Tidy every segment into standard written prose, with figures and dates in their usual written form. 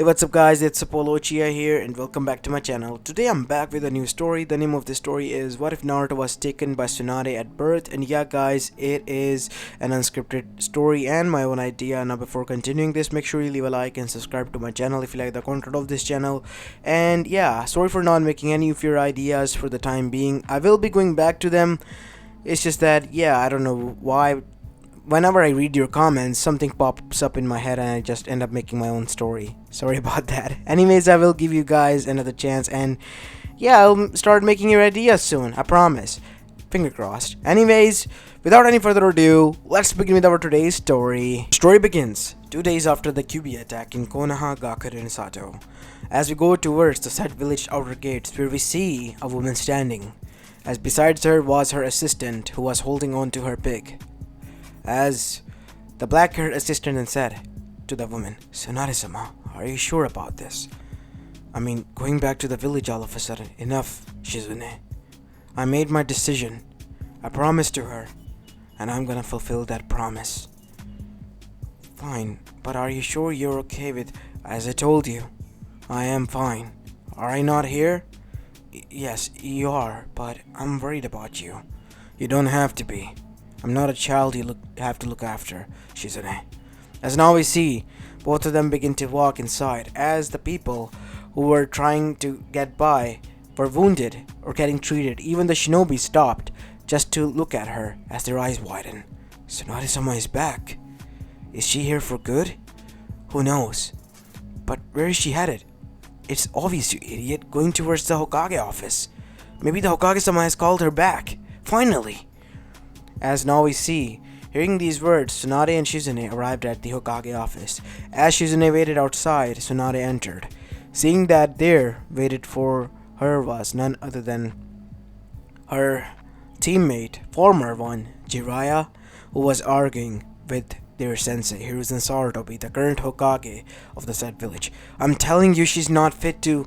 Hey, what's up guys, it's Uchiha here and welcome back to my channel. Today I'm back with a new story. The name of the story is What If Naruto Was Taken by Tsunade at Birth? And yeah guys, it is an unscripted story and my own idea. Now before continuing this, make sure you leave a like and subscribe to my channel if you like the content of this channel. And yeah, sorry for not making any of your ideas for the time being. I will be going back to them. It's just that, yeah, I don't know why. Whenever I read your comments, something pops up in my head and I just end up making my own story. Sorry about that. Anyways, I will give you guys another chance and yeah, I'll start making your ideas soon. I promise. Finger crossed. Anyways, without any further ado, let's begin with our today's story. Story begins 2 days after the QB attack in Konoha, Gakure, and Sato. As we go towards the said village outer gates where we see a woman standing, as besides her was her assistant who was holding on to her pig. As the black-haired assistant then said to the woman, "Tsunade-sama, are you sure about this? I mean, going back to the village all of a sudden. Enough, Shizune. I made my decision. I promised to her, and I'm gonna fulfill that promise." "Fine, but are you sure you're okay with..." "As I told you, I am fine. Are I not here?" Yes, you are, but I'm worried about you." "You don't have to be. I'm not a child you have to look after, Shizune." As now we see, both of them begin to walk inside as the people who were trying to get by were wounded or getting treated. Even the shinobi stopped just to look at her as their eyes widen. Tsunade-sama is back. Is she here for good? Who knows? But where is she headed? It's obvious, you idiot, going towards the Hokage office. Maybe the Hokage-sama has called her back. Finally! As now we see, hearing these words, Tsunade and Shizune arrived at the Hokage office. As Shizune waited outside, Tsunade entered. Seeing that there waited for her was none other than her teammate, former one, Jiraiya, who was arguing with their sensei, Hiruzen Sarutobi, the current Hokage of the said village. "I'm telling you, she's not fit to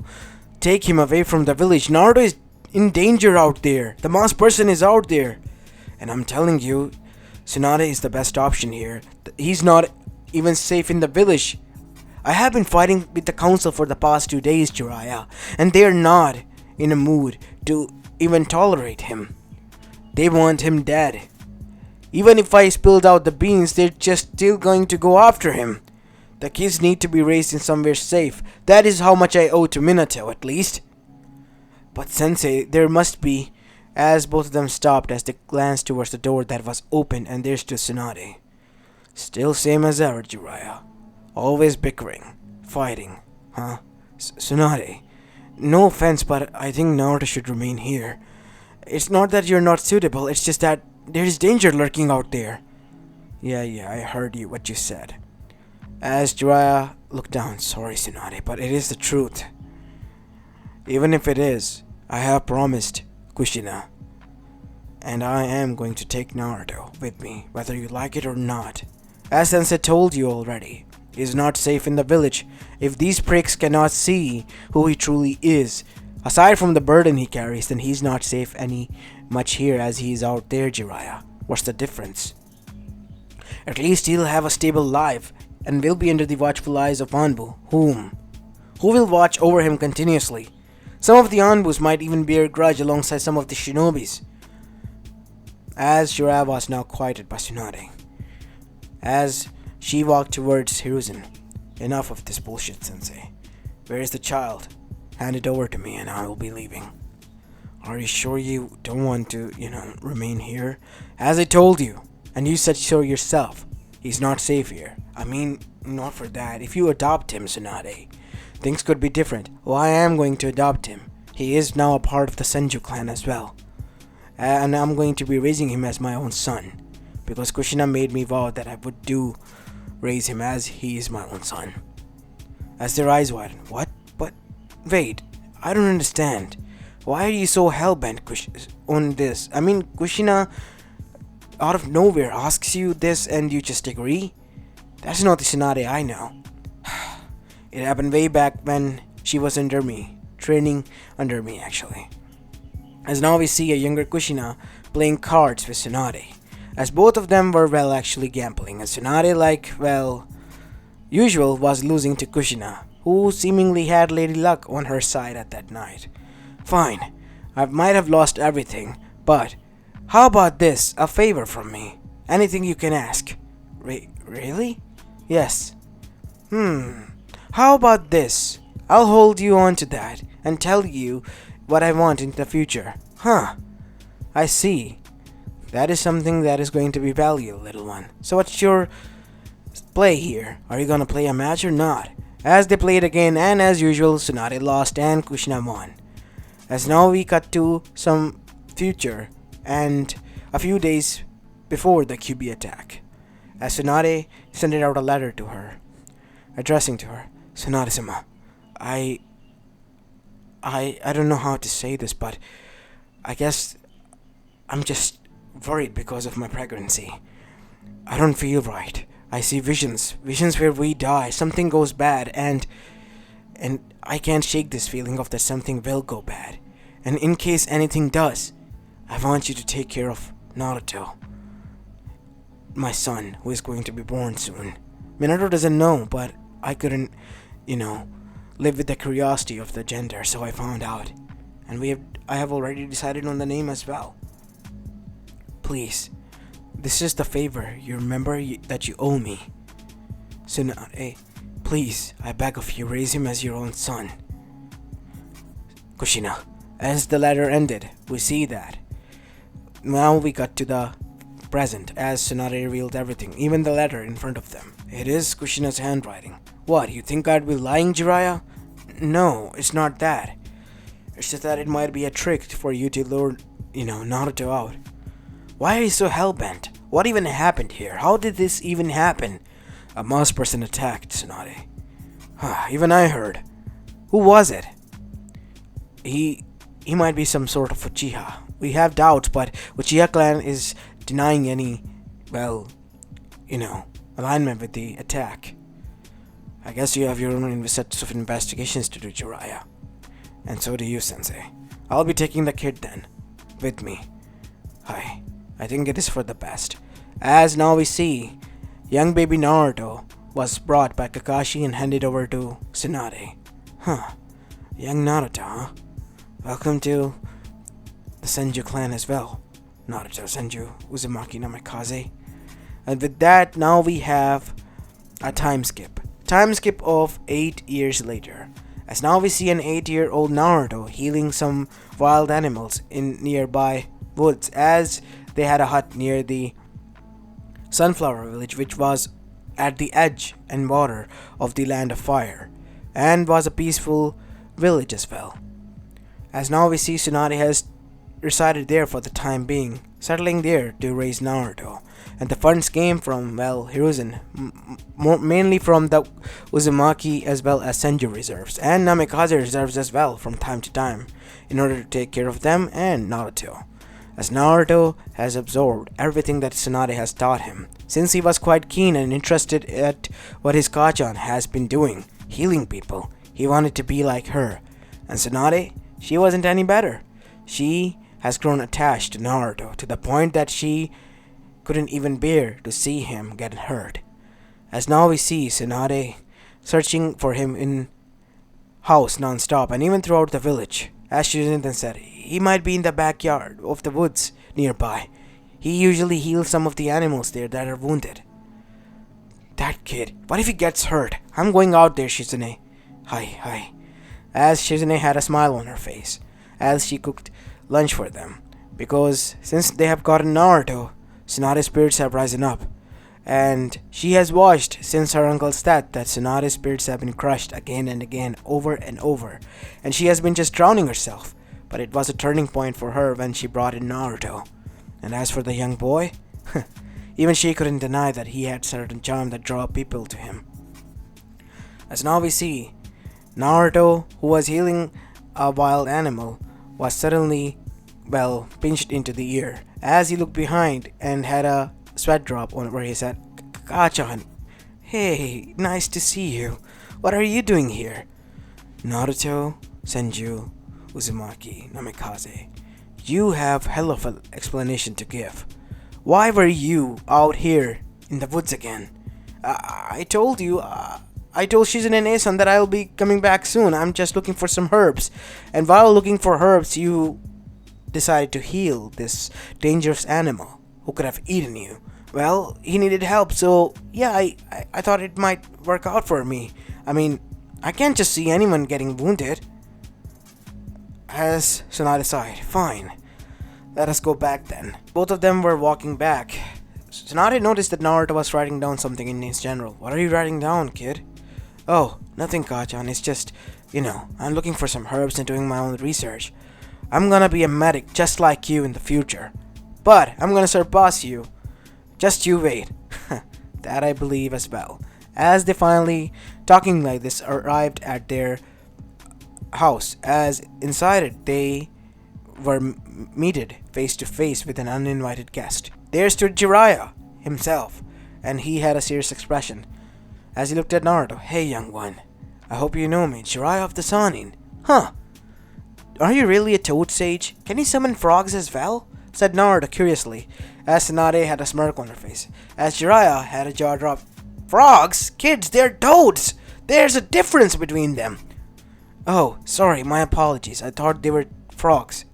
take him away from the village. Naruto is in danger out there. The masked person is out there. And I'm telling you, Tsunade is the best option here. He's not even safe in the village. I have been fighting with the council for the past 2 days, Jiraiya, and they're not in a mood to even tolerate him. They want him dead. Even if I spilled out the beans, they're just still going to go after him. The kids need to be raised in somewhere safe. That is how much I owe to Minato, at least." "But sensei, there must be..." As both of them stopped as they glanced towards the door that was open, and there stood Tsunade. "Still same as ever, Jiraiya. Always bickering, fighting, huh? Tsunade, no offense, but I think Naruto should remain here. It's not that you're not suitable, it's just that there is danger lurking out there." Yeah, I heard what you said." As Jiraiya looked down, "Sorry, Tsunade, but it is the truth. Even if it is, I have promised Kushina, and I am going to take Naruto with me, whether you like it or not. As Sensei told you already, he is not safe in the village. If these pricks cannot see who he truly is, aside from the burden he carries, then he's not safe any much here as he is out there, Jiraiya. What's the difference? At least he'll have a stable life, and will be under the watchful eyes of Anbu, who will watch over him continuously. Some of the Anbus might even bear a grudge alongside some of the shinobis." As Jiraiya was now quieted by Tsunade, as she walked towards Hiruzen. "Enough of this bullshit, sensei. Where is the child? Hand it over to me and I will be leaving." "Are you sure you don't want to, remain here? As I told you, and you said so yourself, he's not safe here. I mean, not for that. If you adopt him, Tsunade, things could be different. Well, I am going to adopt him. He is now a part of the Senju clan as well. And I'm going to be raising him as my own son. Because Kushina made me vow that I would raise him as he is my own son." As their eyes widen, "What? But wait, I don't understand. Why are you so hell-bent on this? I mean, Kushina out of nowhere asks you this and you just agree? That's not the Tsunade I know. It happened way back when she was under me, training under me actually." As now we see a younger Kushina playing cards with Tsunade, as both of them were actually gambling, and Tsunade, usual, was losing to Kushina, who seemingly had Lady Luck on her side at that night. Fine, I might have lost everything, but how about this? A favor from me. Anything you can ask. Really? Yes. How about this? I'll hold you on to that and tell you what I want in the future. Huh. I see. That is something that is going to be valuable, little one. So what's your play here? Are you gonna play a match or not? As they played again, and as usual, Tsunade lost and Kushina won. As now we cut to some future and a few days before the QB attack. As Tsunade sent out a letter to her, addressing to her, Tsunade-sama, I don't know how to say this, but I guess I'm just worried because of my pregnancy. I don't feel right. I see visions where we die, something goes bad, and I can't shake this feeling of that something will go bad. And in case anything does, I want you to take care of Naruto, my son, who is going to be born soon. Minato doesn't know, but I couldn't, live with the curiosity of the gender, so I found out. And I have already decided on the name as well. Please, this is the favor you remember that you owe me. Tsunade, please, I beg of you, raise him as your own son. Kushina, as the letter ended, we see that. Now we got to the present, as Tsunade revealed everything, even the letter in front of them. It is Kushina's handwriting. What, you think I'd be lying, Jiraiya? No, it's not that. It's just that it might be a trick for you to lure, Naruto out. Why are you so hell-bent? What even happened here? How did this even happen? A mouse person attacked Tsunade. Even I heard. Who was it? He might be some sort of Uchiha. We have doubts, but Uchiha clan is denying any, alignment with the attack. I guess you have your own sets of investigations to do, Jiraiya. And so do you, Sensei. I'll be taking the kid then, with me. I think it is for the best. As now we see, young baby Naruto was brought by Kakashi and handed over to Tsunade. Young Naruto, huh? Welcome to the Senju clan as well. Naruto, Senju, Uzumaki, Namikaze. And with that, now we have a time skip. Time skip of 8 years later. As now we see an 8-year-old Naruto healing some wild animals in nearby woods, as they had a hut near the Sunflower Village, which was at the edge and border of the Land of Fire, and was a peaceful village as well. As now we see Tsunade has resided there for the time being, settling there to raise Naruto, and the funds came from, Hiruzen, mainly from the Uzumaki as well as Senju reserves, and Namikaze reserves as well from time to time, in order to take care of them and Naruto. As Naruto has absorbed everything that Tsunade has taught him, since he was quite keen and interested at what his Kachan has been doing, healing people. He wanted to be like her. And Tsunade, she wasn't any better. She has grown attached to Naruto to the point that she couldn't even bear to see him get hurt. As now we see Tsunade searching for him in house non-stop and even throughout the village. As Shizen then said, he might be in the backyard of the woods nearby. He usually heals some of the animals there that are wounded. That kid, what if he gets hurt? I'm going out there, Shizune. Hi. As Shizune had a smile on her face, as she cooked lunch for them. Because since they have gotten Naruto, Tsunade's spirits have risen up. And she has watched since her uncle's death that Tsunade's spirits have been crushed again and again, over and over. And she has been just drowning herself. But it was a turning point for her when she brought in Naruto. And as for the young boy, even she couldn't deny that he had certain charm that draw people to him. As now we see, Naruto, who was healing a wild animal, was suddenly, pinched into the ear, as he looked behind and had a sweat drop on where he said, Kachan, hey, nice to see you. What are you doing here? Naruto, Senju, Uzumaki, Namikaze, you have hell of an explanation to give. Why were you out here in the woods again? I told you I told Shizune and Aeson that I'll be coming back soon. I'm just looking for some herbs. And while looking for herbs, you decided to heal this dangerous animal who could have eaten you. Well, he needed help, so yeah, I thought it might work out for me. I mean, I can't just see anyone getting wounded. As Tsunade sighed, fine. Let us go back then. Both of them were walking back. Tsunade noticed that Naruto was writing down something in his journal. What are you writing down, kid? Oh, nothing, Kachan. It's just, I'm looking for some herbs and doing my own research. I'm gonna be a medic just like you in the future. But I'm gonna surpass you. Just you wait. That I believe as well. As they finally, talking like this, arrived at their house. As inside it, they were meted face to face with an uninvited guest. There stood Jiraiya himself, and he had a serious expression. As he looked at Naruto, "Hey, young one. I hope you know me, Jiraiya of the Sannin." "Huh. Are you really a toad sage? Can you summon frogs as well?" said Naruto curiously, as Tsunade had a smirk on her face, as Jiraiya had a jaw drop. "Frogs? Kids, they're toads! There's a difference between them!" "Oh, sorry, my apologies. I thought they were frogs."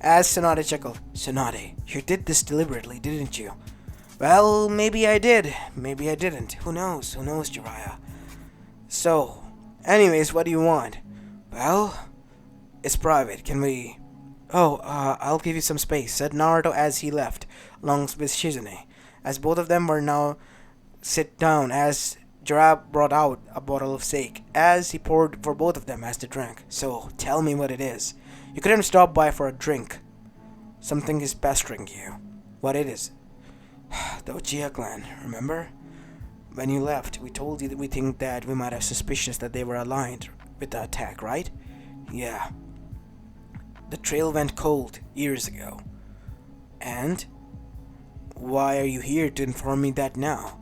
As Tsunade chuckled, "Tsunade, you did this deliberately, didn't you?" "Well, maybe I did. Maybe I didn't. Who knows? Who knows, Jiraiya?" "So, anyways, what do you want?" "Well, it's private. Can we..." "Oh, I'll give you some space," said Naruto as he left, along with Shizune. As both of them were now sit down, as Jiraiya brought out a bottle of sake, as he poured for both of them as they drank. "So, tell me what it is. You couldn't stop by for a drink. Something is pestering you. What it is?" "The Uchiha clan, remember? When you left, we told you that we think that we might have suspicions that they were aligned with the attack, right?" "Yeah. The trail went cold years ago. And? Why are you here to inform me that now?"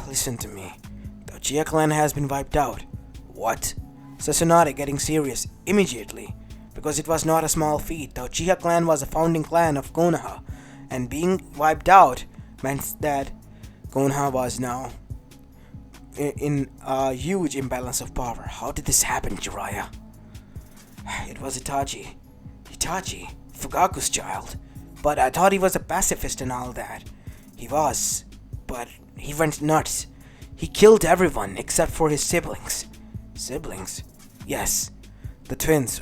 "Listen to me. The Uchiha clan has been wiped out." "What?" said Tsunade, getting serious immediately. Because it was not a small feat. The Uchiha clan was a founding clan of Konoha, and being wiped out meant that Konoha was now in a huge imbalance of power. How did this happen, Jiraiya?" "It was Itachi." "Itachi? Fugaku's child? But I thought he was a pacifist and all that." "He was, but he went nuts. He killed everyone except for his siblings." "Siblings?" "Yes, the twins,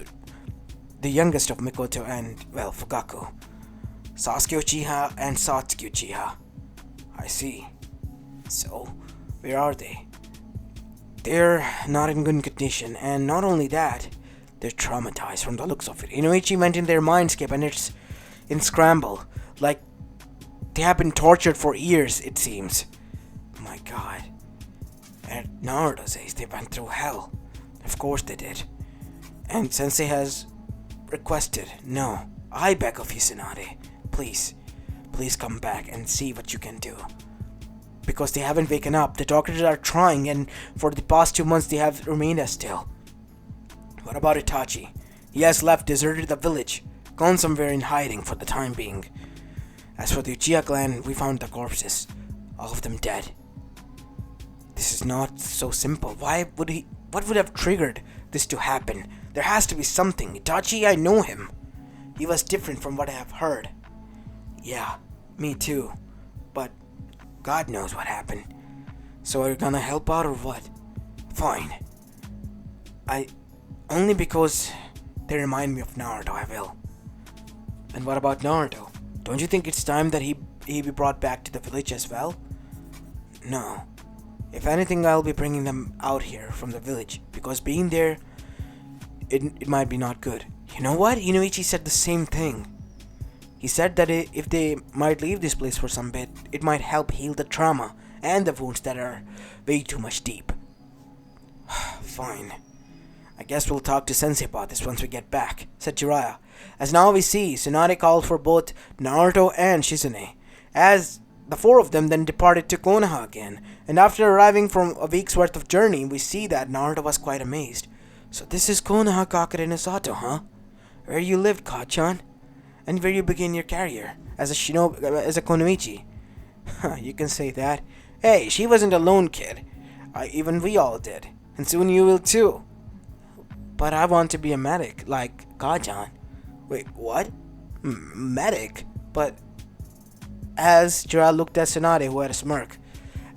the youngest of Mikoto and, well, Fugaku. Sasuke Uchiha and Satsuki Uchiha." "I see. So, where are they?" "They're not in good condition, and not only that, they're traumatized from the looks of it. Inoichi went in their mindscape and it's in scramble. Like, they have been tortured for years, it seems." "My god. And Naruto says they went through hell." "Of course they did. And Sensei has requested, no, I beg of you, Tsunade, please come back and see what you can do. Because they haven't waken up. The doctors are trying, and for the past 2 months they have remained as still." "What about Itachi?" "He has left, deserted the village, gone somewhere in hiding for the time being. As for the Uchiha clan, we found the corpses, all of them dead." "This is not so simple. What would have triggered this to happen? There has to be something. Itachi, I know him. He was different from what I have heard." "Yeah, me too. But God knows what happened. So are you gonna help out or what?" "Fine. Only because they remind me of Naruto, I will." "And what about Naruto? Don't you think it's time that he be brought back to the village as well?" "No. If anything, I'll be bringing them out here from the village, because being there, it might be not good." "You know what? Inoichi said the same thing. He said that if they might leave this place for some bit, it might help heal the trauma and the wounds that are way too much deep." "Fine. I guess we'll talk to Sensei about this once we get back," said Jiraiya. As now we see, Tsunade called for both Naruto and Shizune, as the four of them then departed to Konoha again, and after arriving from a week's worth of journey, we see that Naruto was quite amazed. "So this is Konoha Kakure no Sato, huh? Where you lived, Kachan? And where you began your career as a shinobi, as a Konoichi?" "You can say that. Hey, she wasn't alone, kid. Even we all did. And soon you will too. But I want to be a medic, like Kajan. Wait, what? Medic? But as Gerald looked at Tsunade, who had a smirk,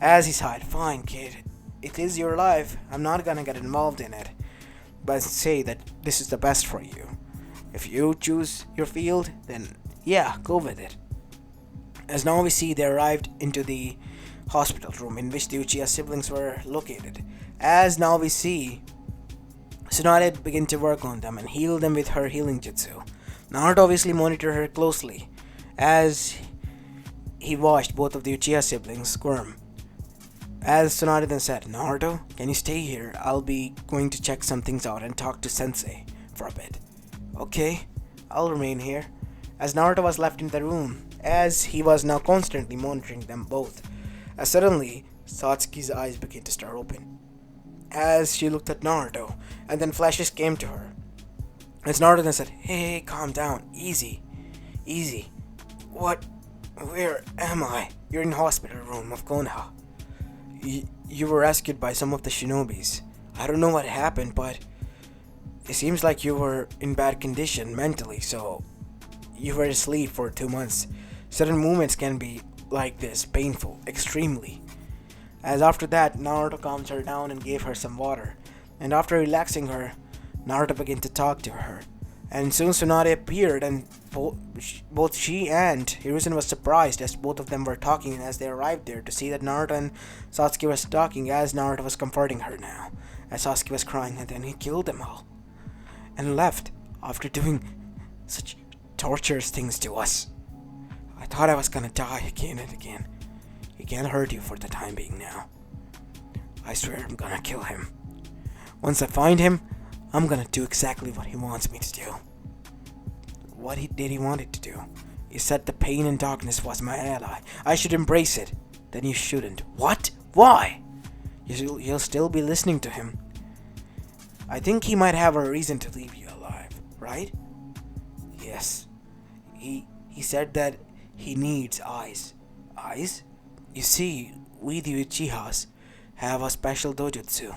as he sighed, fine, kid. It is your life. I'm not gonna get involved in it. But say that this is the best for you. If you choose your field, then yeah, go with it. As now we see, they arrived into the hospital room in which the Uchiha siblings were located. As now we see, Tsunade began to work on them and heal them with her healing jutsu. Naruto obviously monitored her closely as he watched both of the Uchiha siblings squirm. As Tsunade then said, Naruto, can you stay here? I'll be going to check some things out and talk to Sensei for a bit. Okay, I'll remain here. As Naruto was left in the room, as he was now constantly monitoring them both, as suddenly Satsuki's eyes began to start open. As she looked at Naruto, and then flashes came to her. As Naruto then said, hey, calm down, easy. What? Where am I? You're in the hospital room of Konoha. You were rescued by some of the shinobis. I don't know what happened, but it seems like you were in bad condition mentally, so you were asleep for 2 months. Sudden movements can be like this, painful, extremely. As after that, Naruto calmed her down and gave her some water. And after relaxing her, Naruto began to talk to her. And soon Tsunade appeared, and both she and Hiruzen was surprised as both of them were talking, and as they arrived there to see that Naruto and Satsuki was talking as Naruto was comforting her now, as Satsuki was crying, and then he killed them all and left after doing such torturous things to us. I thought I was gonna die again and again. He can't hurt you for the time being now. I swear I'm gonna kill him. Once I find him, I'm gonna do exactly what he wants me to do. What did he want it to do? He said the pain and darkness was my ally. I should embrace it. Then you shouldn't. What? Why? You'll still be listening to him. I think he might have a reason to leave you alive, right? Yes. He said that he needs eyes. Eyes? You see, we the Uchihas have a special dojutsu.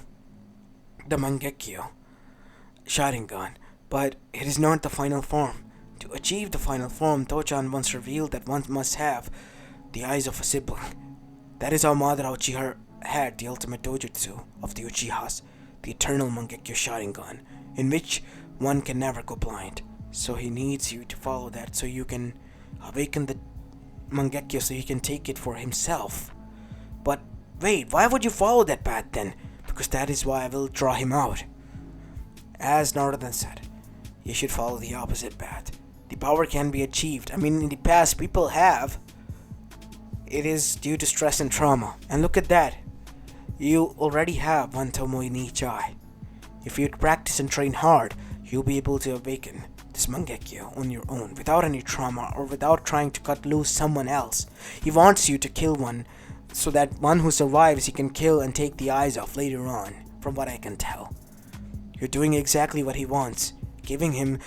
The Mangekyo Sharingan, but it is not the final form. To achieve the final form, Tochan once revealed that one must have the eyes of a sibling. That is how Madara Uchiha had the ultimate dojutsu of the Uchihas, the eternal Mangekyo Sharingan, in which one can never go blind. So he needs you to follow that so you can awaken the Mangekyo so he can take it for himself. But wait, why would you follow that path then? Because that is why I will draw him out. As Naruto then said, you should follow the opposite path. The power can be achieved. I mean, in the past, people have. It is due to stress and trauma. And look at that. You already have one Tomoe in each eye. If you practice and train hard, you'll be able to awaken this Mangekyo on your own, without any trauma or without trying to cut loose someone else. He wants you to kill one, so that one who survives he can kill and take the eyes off later on, from what I can tell. You're doing exactly what he wants, giving him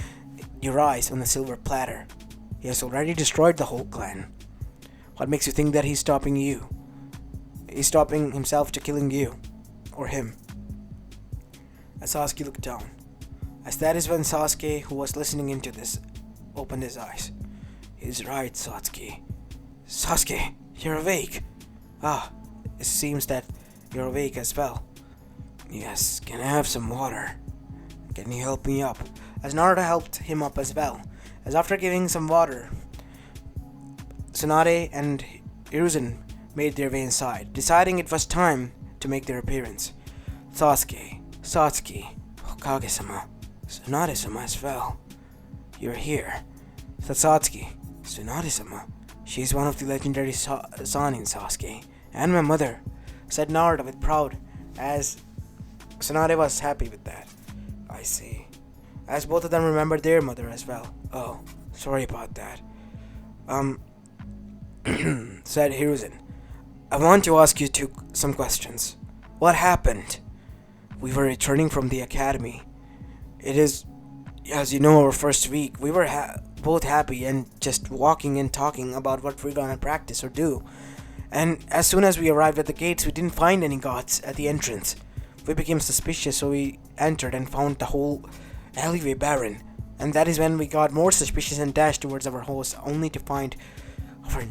your eyes on a silver platter. He has already destroyed the whole clan. What makes you think that he's stopping you? He's stopping himself to killing you, or him. As Sasuke looked down, as that is when Sasuke, who was listening into this, opened his eyes. He's right, Sasuke. Sasuke, you're awake. Ah, it seems that you're awake as well. Yes, can I have some water? Can you help me up? As Naruto helped him up as well. As after giving some water, Tsunade and Hiruzen made their way inside, deciding it was time to make their appearance. Satsuki, Hokage-sama, Tsunade-sama as well. You're here. Satsuki, Tsunade-sama. She's one of the legendary Sanin, Sasuke, and my mother, said Naruto with pride, as Tsunade was happy with that. I see. As both of them remembered their mother as well. Oh, sorry about that. Said Hiruzen. I want to ask you some questions. What happened? We were returning from the academy. It is, as you know, our first week. We were both happy and just walking and talking about what we're gonna practice or do. And as soon as we arrived at the gates, we didn't find any guards at the entrance. We became suspicious, so we entered and found the whole alleyway barren. And that is when we got more suspicious and dashed towards our host, only to find our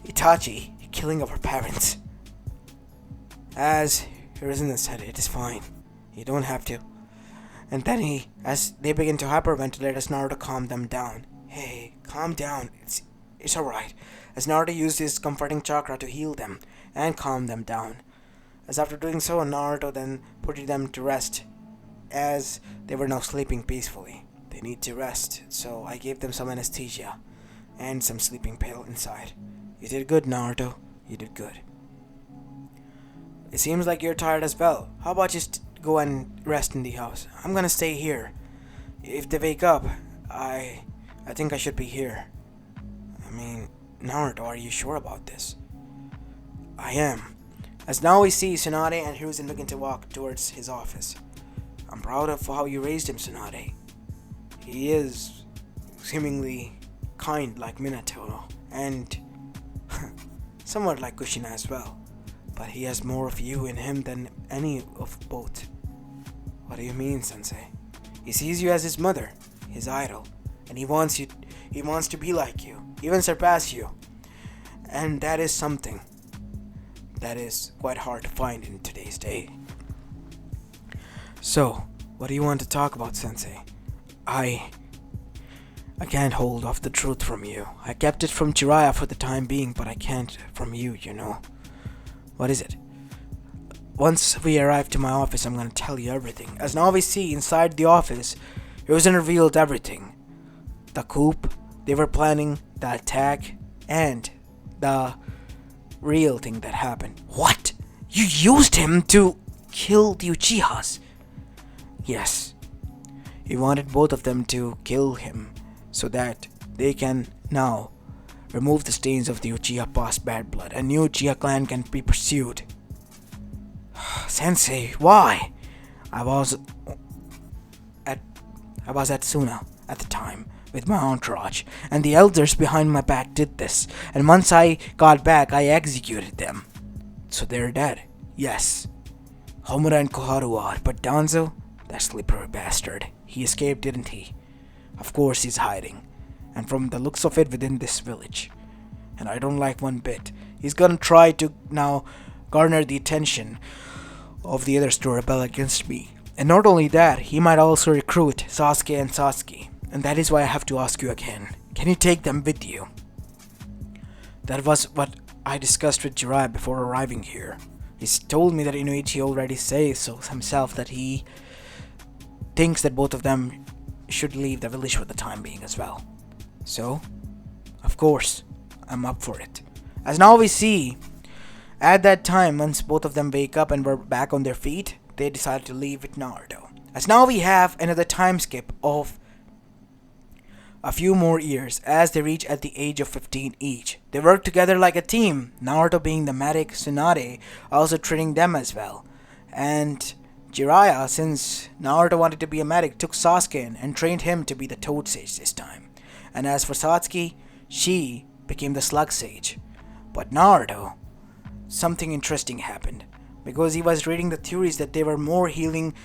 Itachi killing our parents. As Hiruzen said, it is fine. You don't have to. And then as they begin to hyperventilate, as Naruto calmed them down. Hey, calm down. It's alright. As Naruto used his comforting chakra to heal them and calm them down. As after doing so, Naruto then put them to rest, as they were now sleeping peacefully. They need to rest, so I gave them some anesthesia and some sleeping pill inside. You did good, Naruto. You did good. It seems like you're tired as well. How about you go and rest in the house? I'm gonna stay here. If they wake up, I think I should be here. I mean, Naruto, are you sure about this? I am. As now we see Tsunade and Hiruzen looking to walk towards his office. I'm proud of how you raised him, Tsunade. He is seemingly kind like Minato, and somewhat like Kushina as well. But he has more of you in him than any of both. What do you mean, Sensei? He sees you as his mother, his idol, and he wants to be like you, even surpass you. And that is something that is quite hard to find in today's day. So, what do you want to talk about, Sensei? I can't hold off the truth from you. I kept it from Jiraiya for the time being, but I can't from you, you know. What is it? Once we arrive to my office, I'm gonna tell you everything. As now we see inside the office, Hiruzen revealed everything. The coup they were planning, the attack, and the real thing that happened. What? You used him to kill the Uchihas? Yes. He wanted both of them to kill him so that they can now remove the stains of the Uchiha past bad blood, and new Uchiha clan can be pursued. Sensei, why? I was at Suna at the time with my entourage, and the elders behind my back did this, and once I got back, I executed them. So they're dead. Yes. Homura and Koharu are, but Danzo, that slippery bastard, he escaped, didn't he? Of course he's hiding, and from the looks of it, within this village. And I don't like one bit. He's gonna try to now garner the attention of the others to rebel against me. And not only that, he might also recruit Sasuke and Satsuki. And that is why I have to ask you again. Can you take them with you? That was what I discussed with Jiraiya before arriving here. He's told me that Inuichi already says so himself, that he thinks that both of them should leave the village for the time being as well. So, of course, I'm up for it. As now we see, at that time, once both of them wake up and were back on their feet, they decided to leave with Naruto. As now we have another time skip of a few more years as they reach at the age of 15 each. They work together like a team, Naruto being the medic, Tsunade also training them as well. And Jiraiya, since Naruto wanted to be a medic, took Sasuke in and trained him to be the Toad Sage this time. And as for Satsuki, she became the Slug Sage. But Naruto, something interesting happened, because he was reading the theories that there were more healing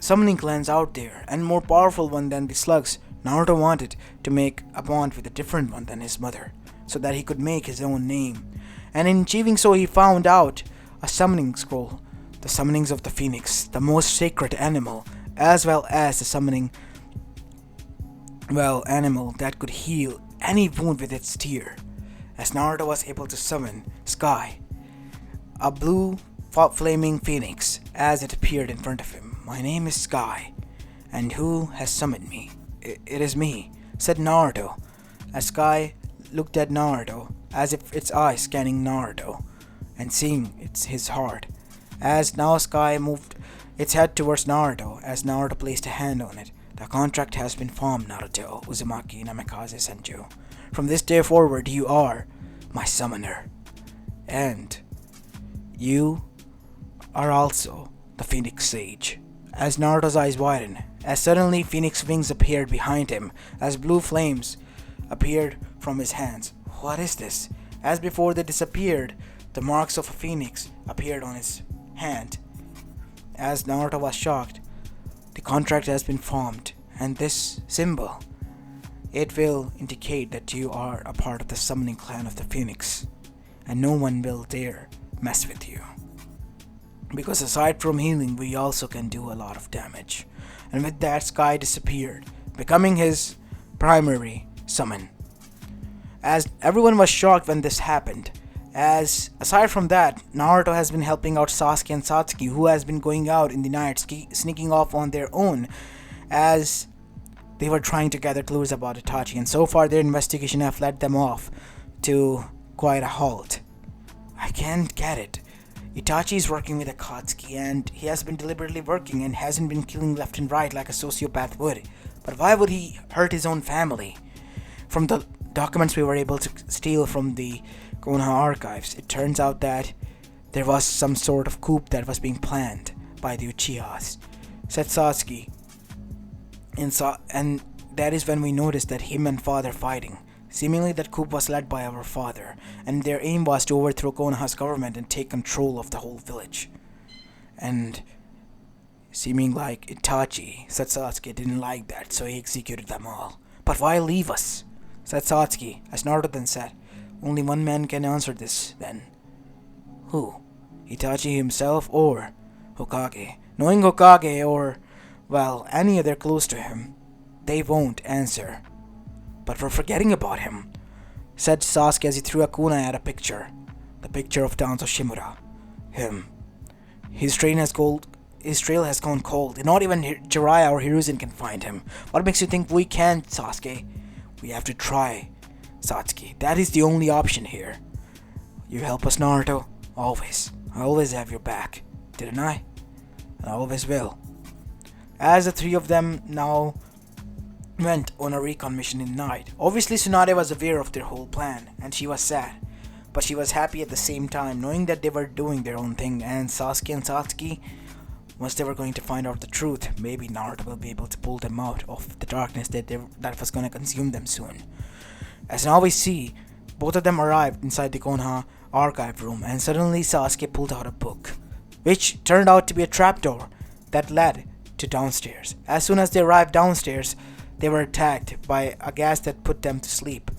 summoning clans out there, and more powerful one than the slugs. Naruto wanted to make a bond with a different one than his mother, so that he could make his own name. And in achieving so, he found out a summoning scroll, the summonings of the phoenix, the most sacred animal, as well as the summoning, animal that could heal any wound with its tear. As Naruto was able to summon Sky, a blue flaming phoenix, as it appeared in front of him. My name is Sky, and who has summoned me? It is me, said Naruto, as Sky looked at Naruto, as if its eyes scanning Naruto, and seeing it's his heart. As now Sky moved its head towards Naruto, as Naruto placed a hand on it. The contract has been formed, Naruto, Uzumaki Namikaze Senju. From this day forward, you are my summoner. And you are also the Phoenix Sage. As Naruto's eyes widened, as suddenly Phoenix wings appeared behind him, as blue flames appeared from his hands. What is this? As before they disappeared, the marks of a phoenix appeared on his hand. As Naruto was shocked, the contract has been formed, and this symbol, it will indicate that you are a part of the summoning clan of the Phoenix, and no one will dare mess with you. Because aside from healing, we also can do a lot of damage. And with that, Sky disappeared, becoming his primary summon. As everyone was shocked when this happened, as aside from that, Naruto has been helping out Sasuke and Satsuki, who has been going out in the night, sneaking off on their own, as they were trying to gather clues about Itachi, and so far their investigation have led them off to quite a halt. I can't get it. Itachi is working with Akatsuki, and he has been deliberately working and hasn't been killing left and right like a sociopath would. But why would he hurt his own family? From the documents we were able to steal from the Konoha archives, it turns out that there was some sort of coup that was being planned by the Uchihas, said Satsuki. And that is when we noticed that him and father fighting. Seemingly that coup was led by our father, and their aim was to overthrow Konoha's government and take control of the whole village. And seeming like Itachi, said Satsuki, didn't like that, so he executed them all. But why leave us? Said Satsuki, as Naruto then said. Only one man can answer this, then. Who? Itachi himself or Hokage? Knowing Hokage or, well, any other close to him, they won't answer. But we're forgetting about him, said Sasuke as he threw a kunai at a picture. The picture of Danzo Shimura. Him. His trail has gone cold. Not even Jiraiya or Hiruzen can find him. What makes you think we can't, Sasuke? We have to try, Satsuki. That is the only option here. You help us, Naruto. Always. I always have your back. Didn't I? And I always will. As the three of them now went on a recon mission in the night. Obviously, Tsunade was aware of their whole plan, and she was sad. But she was happy at the same time, knowing that they were doing their own thing, and Sasuke and Satsuki, once they were going to find out the truth, maybe Naruto will be able to pull them out of the darkness that was going to consume them soon. As now we see, both of them arrived inside the Konoha archive room, and suddenly Sasuke pulled out a book, which turned out to be a trapdoor that led to downstairs. As soon as they arrived downstairs, they were attacked by a gas that put them to sleep.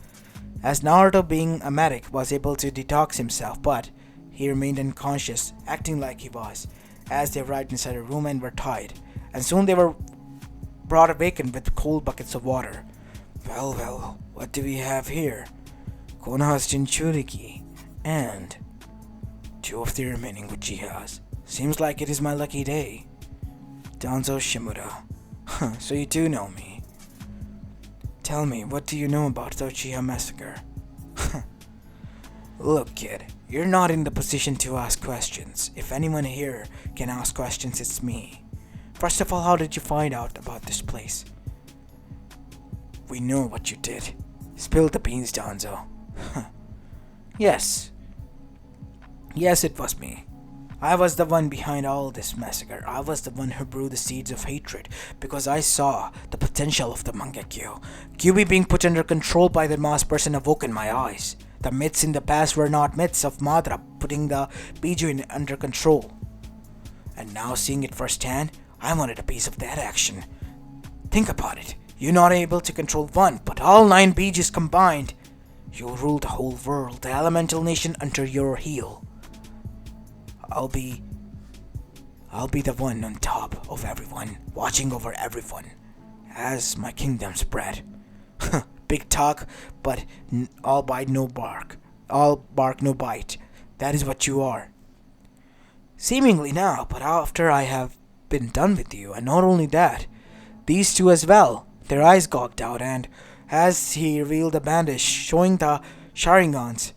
As Naruto, being a medic, was able to detox himself, but he remained unconscious, acting like he was, as they arrived inside a room and were tied. And soon they were brought awakened with cold buckets of water. Well, what do we have here? Konoha's Jinchuriki, and 2 of the remaining Uchihas. Seems like it is my lucky day. Danzo Shimura. So you do know me. Tell me, what do you know about the Uchiha massacre? Look, kid, you're not in the position to ask questions. If anyone here can ask questions, it's me. First of all, how did you find out about this place? We know what you did. Spill the beans, Danzo. Yes. Yes, it was me. I was the one behind all this massacre. I was the one who brewed the seeds of hatred because I saw the potential of the Mangekyo. Kyuubi being put under control by the masked person awoke in my eyes. The myths in the past were not myths of Madara putting the Biju under control. And now seeing it firsthand, I wanted a piece of that action. Think about it. You're not able to control one, but all 9 Bijus combined. You'll rule the whole world, the elemental nation under your heel. I'll be the one on top of everyone, watching over everyone, as my kingdom spread. Big talk, but all bite no bark. All bark no bite. That is what you are. Seemingly now, but after I have been done with you, and not only that, these 2 as well, their eyes gogged out, and as he revealed the bandage showing the Sharingans,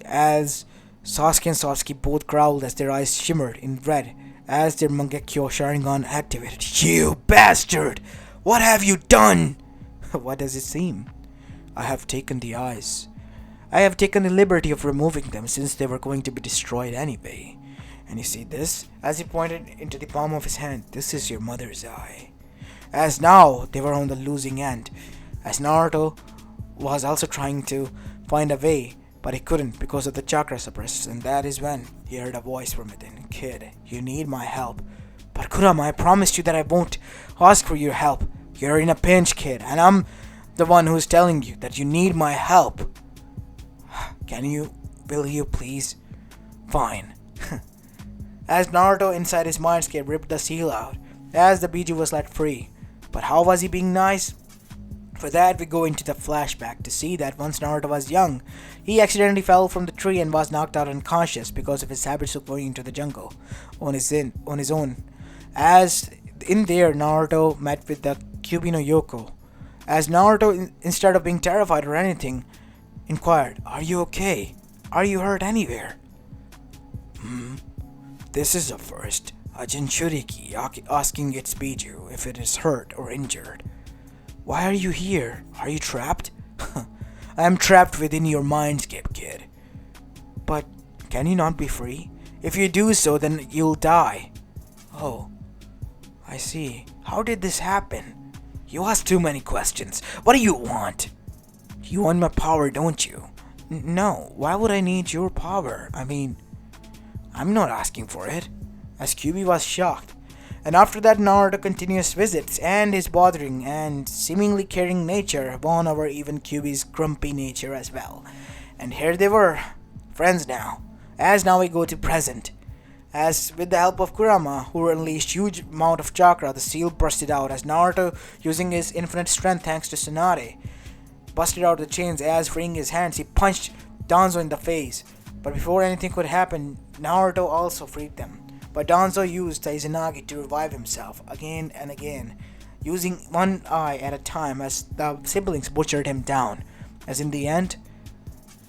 as Sasuke and Satsuki both growled as their eyes shimmered in red as their Mangekyo Sharingan activated. You bastard! What have you done? What does it seem? I have taken the eyes. I have taken the liberty of removing them since they were going to be destroyed anyway. And you see this? As he pointed into the palm of his hand, this is your mother's eye. As now they were on the losing end, as Naruto was also trying to find a way but he couldn't because of the chakra suppressors, and that is when he heard a voice from within. Kid, you need my help. But Kurama, I promised you that I won't ask for your help. You're in a pinch, kid, and I'm the one who's telling you that you need my help. Will you please? Fine. As Naruto inside his mindscape ripped the seal out, as the Biju was let free. But how was he being nice? For that, we go into the flashback to see that once Naruto was young, he accidentally fell from the tree and was knocked out unconscious because of his habits of going into the jungle on his own. As in there, Naruto met with the Kyuubi no Yoko. As Naruto, instead of being terrified or anything, inquired, "Are you okay? Are you hurt anywhere?" This is the first. A Jinchuriki asking its Biju if it is hurt or injured. Why are you here? Are you trapped? I am trapped within your mindscape, kid. But can you not be free? If you do so, then you'll die. Oh, I see. How did this happen? You ask too many questions. What do you want? You want my power, don't you? No, why would I need your power? I mean, I'm not asking for it. As Kyuubi was shocked. And after that, Naruto's continuous visits and his bothering and seemingly caring nature won over even Kyuubi's grumpy nature as well. And here they were, friends now. As now we go to present. As with the help of Kurama, who unleashed huge amount of chakra, the seal bursted out as Naruto, using his infinite strength thanks to Tsunade, busted out the chains. As freeing his hands, he punched Danzo in the face. But before anything could happen, Naruto also freed them. But Danzo used the Izanagi to revive himself again and again, using one eye at a time as the siblings butchered him down. As in the end,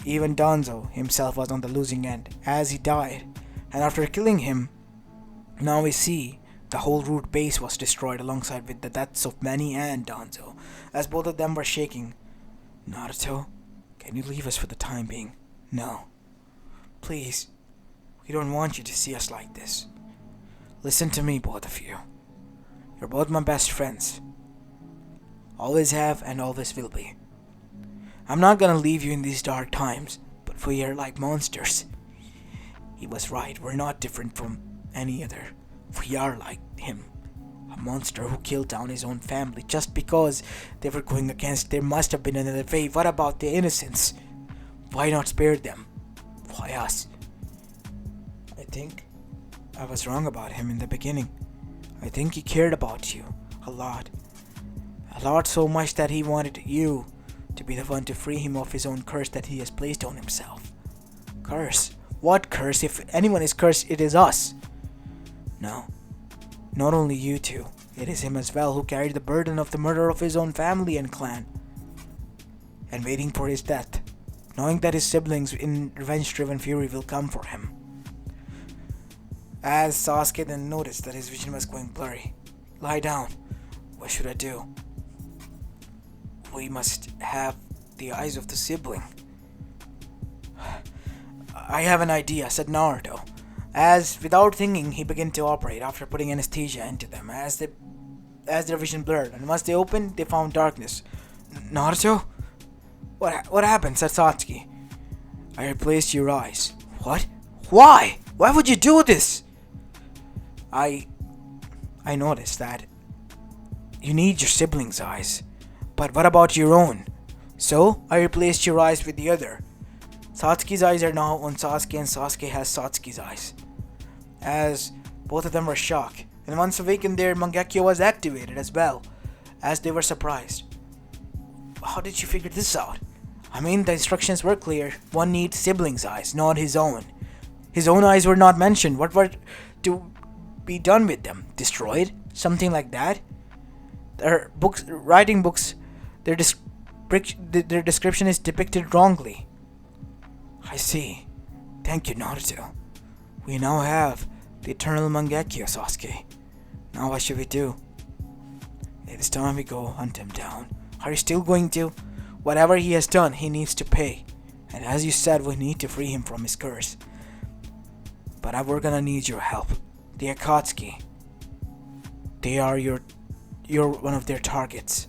even Danzo himself was on the losing end as he died. And after killing him, now we see the whole root base was destroyed alongside with the deaths of Manny and Danzo, as both of them were shaking. Naruto, can you leave us for the time being? No. Please. We don't want you to see us like this. Listen to me, both of you. You're both my best friends. Always have and always will be. I'm not gonna leave you in these dark times, but we are like monsters. He was right, we're not different from any other. We are like him. A monster who killed down his own family just because they were going against. There must have been another way. What about the innocents? Why not spare them? Why us? I think I was wrong about him in the beginning. I think he cared about you a lot. A lot, so much that he wanted you to be the one to free him of his own curse that he has placed on himself. Curse? What curse? If anyone is cursed, it is us. No. Not only you two. It is him as well who carried the burden of the murder of his own family and clan. And waiting for his death, knowing that his siblings in revenge-driven fury will come for him. As Sasuke then noticed that his vision was going blurry. Lie down. What should I do? We must have the eyes of the sibling. I have an idea, said Naruto. As, without thinking, he began to operate after putting anesthesia into them. As their vision blurred, and once they opened, they found darkness. Naruto? What happened? Said Satsuki. I replaced your eyes. What? Why? Why would you do this? I noticed that you need your siblings' eyes. But what about your own? So, I replaced your eyes with the other. Satsuki's eyes are now on Sasuke and Sasuke has Satsuki's eyes. As both of them were shocked. And once awakened, their Mangekyo was activated as well. As they were surprised. How did you figure this out? I mean, the instructions were clear. One needs siblings' eyes, not his own. His own eyes were not mentioned. What were to be done with them? Destroyed? Something like that? Their books, writing books, their description is depicted wrongly. I see. Thank you, Naruto. We now have the eternal Mangekyo, Sasuke. Now what should we do? It is time we go hunt him down. Are you still going to? Whatever he has done, he needs to pay. And as you said, we need to free him from his curse. But we're gonna need your help. The Akatsuki. They are you're one of their targets.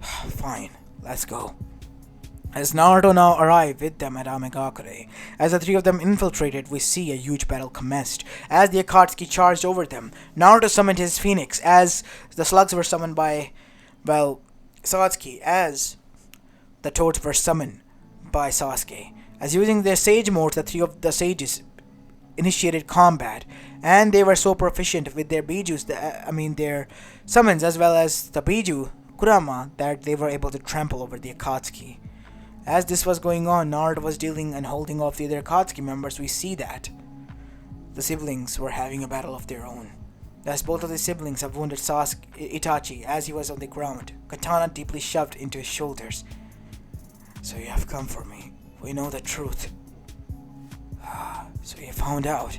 Fine, let's go. As Naruto now arrived with them at Amegakure, as the three of them infiltrated, we see a huge battle commenced. As the Akatsuki charged over them, Naruto summoned his phoenix, as the slugs were summoned by, well, Satsuki, as the toads were summoned by Sasuke. As using their sage modes, the three of the sages initiated combat, and they were so proficient with their bijus, their summons, as well as the biju Kurama, that they were able to trample over the Akatsuki. As this was going on, Naruto was dealing and holding off the other Akatsuki members. We see that the siblings were having a battle of their own. As both of the siblings have wounded Itachi as he was on the ground, katana deeply shoved into his shoulders. So you have come for me. We know the truth. So you found out.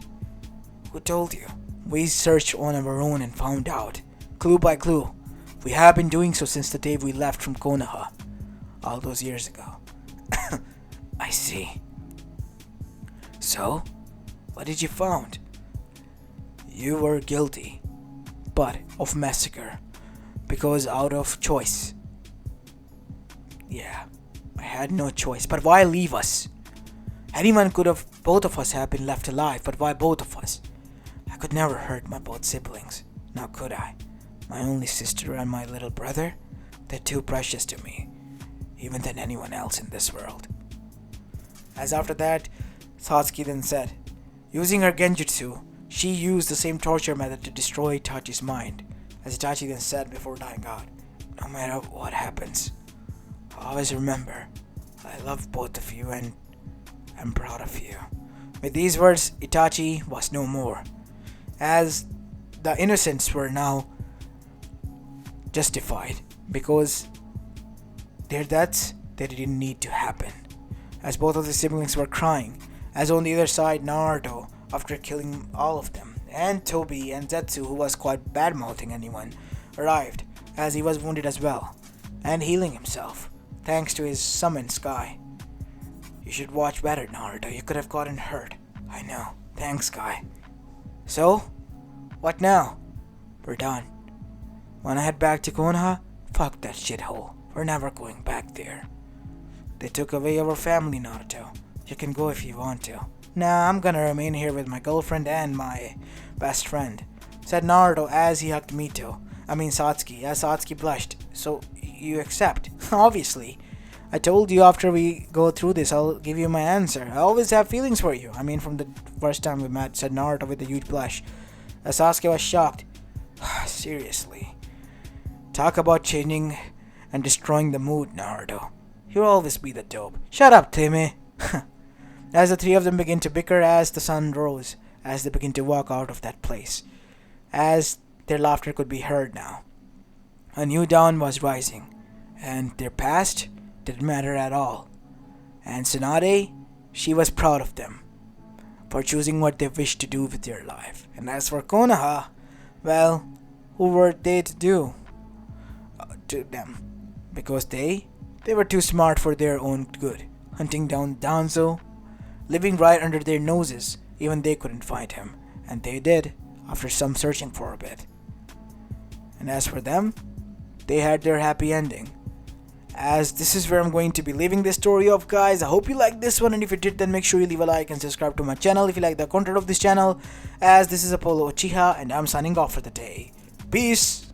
Who told you? We searched on our own and found out. Clue by clue. We have been doing so since the day we left from Konoha. All those years ago. I see. So, what did you find? You were guilty, but of massacre, because out of choice. Yeah, I had no choice, but why leave us? Anyone could have, both of us have been left alive, but why both of us? I could never hurt my both siblings, now could I? My only sister and my little brother, they're too precious to me, even than anyone else in this world. As after that, Satsuki then said, using her genjutsu, she used the same torture method to destroy Itachi's mind. As Itachi then said before dying out, no matter what happens, always remember, I love both of you and I'm proud of you. With these words, Itachi was no more, as the innocents were now justified, because their deaths, they didn't need to happen. As both of the siblings were crying, as on the other side Naruto, after killing all of them, and Tobi and Zetsu, who was quite bad-mouthing anyone, arrived, as he was wounded as well, and healing himself, thanks to his summon Sky. You should watch better, Naruto, you could have gotten hurt. I know, thanks Sky. So, what now? We're done. When I head back to Konoha, fuck that shithole, we're never going back there. They took away our family, Naruto. You can go if you want to. Nah, I'm gonna remain here with my girlfriend and my best friend, said Naruto as he hugged Satsuki, as Satsuki blushed. So, you accept? Obviously. I told you after we go through this, I'll give you my answer. I always have feelings for you. From the first time we met, said Naruto with a huge blush. As Sasuke was shocked. Seriously. Talk about changing and destroying the mood, Naruto. You'll always be the dope. Shut up, Timmy. As the three of them begin to bicker as the sun rose, as they begin to walk out of that place, as their laughter could be heard now. A new dawn was rising, and their past didn't matter at all. And Tsunade, she was proud of them for choosing what they wished to do with their life. And as for Konoha, well, who were they to do to them? Because they were too smart for their own good, hunting down Danzo, living right under their noses. Even they couldn't find him, and they did after some searching for a bit. And as for them, they had their happy ending. As this is where I'm going to be leaving this story off, guys. I hope you liked this one, and if you did, then make sure you leave a like and subscribe to my channel if you like the content of this channel. As this is Apollo Uchiha, and I'm signing off for the day. Peace.